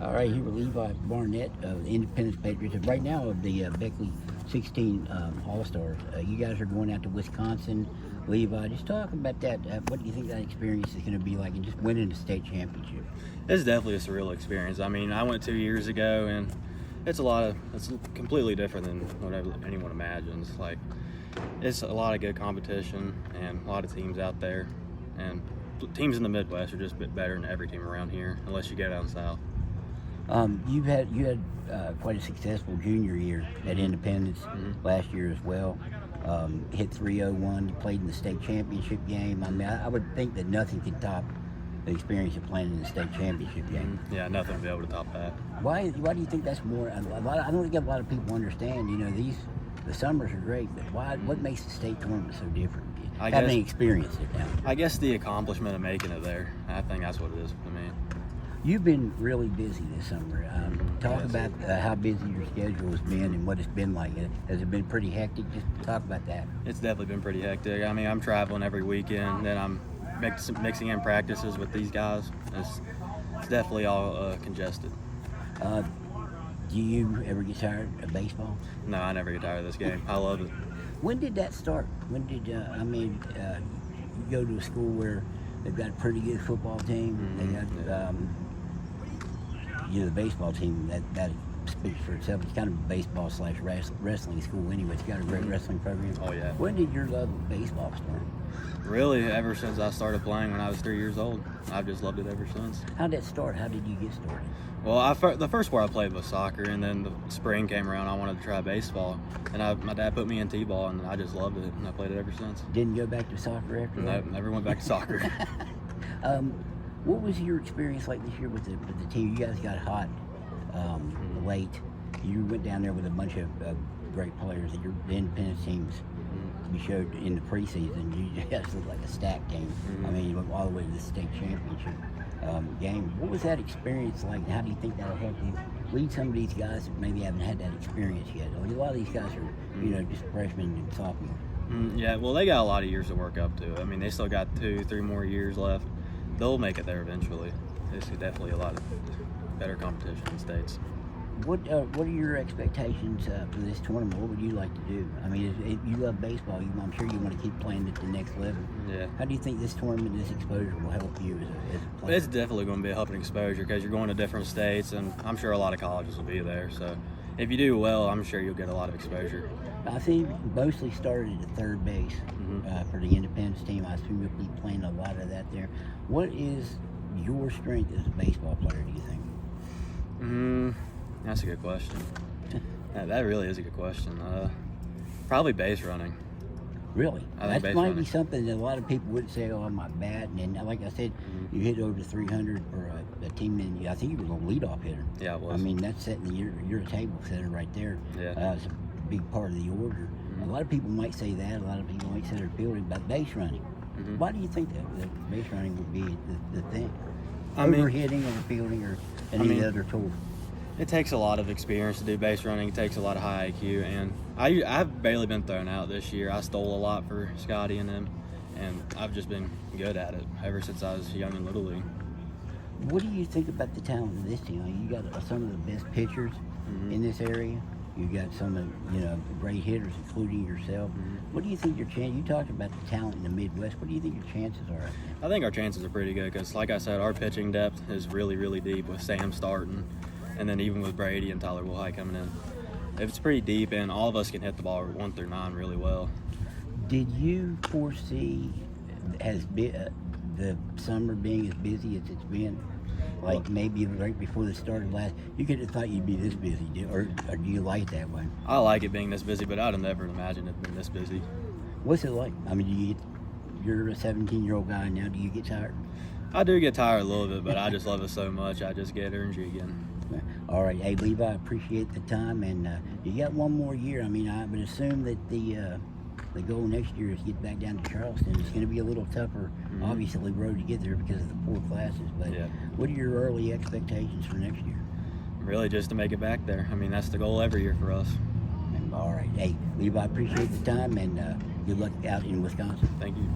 All right, here with Levi Barnett of the Independence Patriots, and right now of the Beckley 16 All-Stars. You guys are going out to Wisconsin. Levi, just talk about that. What do you think that experience is going to be like, and just winning the state championship? It's definitely a surreal experience. I mean, I went 2 years ago, and it's completely different than what anyone imagines. Like, it's a lot of good competition and a lot of teams out there, and teams in the Midwest are just a bit better than every team around here, unless you go down south. You had quite a successful junior year at Independence last year as well. Hit 301. You played in the state championship game. I mean, I would think that nothing could top the experience of playing in the state championship game. Yeah, nothing will be able to top that. Why do you think that's more? I don't think a lot of people understand. You know, the summers are great, but what makes the state tournament so different? Having experienced it now. I guess the accomplishment of making it there. I think that's what it is to me. You've been really busy this summer. Talk about how busy your schedule has been and what it's been like. Has it been pretty hectic? Just talk about that. It's definitely been pretty hectic. I mean, I'm traveling every weekend, then I'm mixing in practices with these guys. It's definitely all congested. Do you ever get tired of baseball? No, I never get tired of this game. I love it. When did that start? When did you go to a school where they've got a pretty good football team? They got the baseball team that speaks for itself. It's kind of a baseball / wrestling school anyway. It's got a great wrestling program. Oh yeah. When did your love of baseball start? Really, ever since I started playing when I was 3 years old. I've just loved it ever since. How'd that start? How did you get started? Well, the first sport I played was soccer, and then the spring came around. I wanted to try baseball, and my dad put me in t-ball, and I just loved it, and I played it ever since. Didn't go back to soccer after that? No, never went back to soccer. What was your experience like this year with the team? You guys got hot late. You went down there with a bunch of great players. The Independence teams you showed in the preseason. You just looked like a stacked game. I mean, you went all the way to the state championship game. What was that experience like? And how do you think that'll help you lead some of these guys that maybe haven't had that experience yet? A lot of these guys are, just freshmen and sophomores. Yeah, well, they got a lot of years to work up to. I mean, they still got 2-3 more years left. They'll make it there eventually. It's definitely a lot of better competition in states. What are your expectations for this tournament? What would you like to do? I mean, you love baseball. I'm sure you want to keep playing at the next level. Yeah. How do you think this tournament, this exposure will help you as a player? It's definitely going to be a helping exposure because you're going to different states, and I'm sure a lot of colleges will be there. So if you do well, I'm sure you'll get a lot of exposure. I think mostly started at third base for the Independence team. I assume you'll be playing a lot of that there. What is your strength as a baseball player, do you think? That's a good question. That really is a good question. Probably base running. Really? I think that base might running. be something that a lot of people would say, oh, I'm not bad. And then, like I said, you hit over 300 for a team, and I think you were a leadoff hitter. Yeah, it was. I mean, that's setting you're a table setter right there. Yeah. It's a big part of the order. A lot of people might say that. A lot of people might say they're fielding, but base running. Why do you think that base running would be the thing? Over hitting or fielding or any other tool? It takes a lot of experience to do base running. It takes a lot of high IQ, and I've barely been thrown out this year. I stole a lot for Scotty and them, and I've just been good at it ever since I was young in Little League. What do you think about the talent of this team? You got some of the best pitchers in this area. You got some of great hitters, including yourself. What do you think your chance? You talked about the talent in the Midwest. What do you think your chances are? I think our chances are pretty good because, like I said, our pitching depth is really, really deep with Sam starting, and then even with Brady and Tyler Wilhite coming in. It's pretty deep, and all of us can hit the ball 1 through 9 really well. Did you foresee the summer being as busy as it's been? Like maybe right before the start of last, you could have thought you'd be this busy, or do you like that one? I like it being this busy, but I'd have never imagined it being this busy. What's it like? I mean, you're a 17-year-old guy now. Do you get tired? I do get tired a little bit, but I just love it so much. I just get energy again. All right, hey Levi, I appreciate the time, and you got one more year. I mean, I would assume that the goal next year is to get back down to Charleston. It's going to be a little tougher, obviously, road to get there because of the 4 classes. But what are your early expectations for next year? Really, just to make it back there. I mean, that's the goal every year for us. All right, hey Levi, I appreciate the time, and good luck out in Wisconsin. Thank you.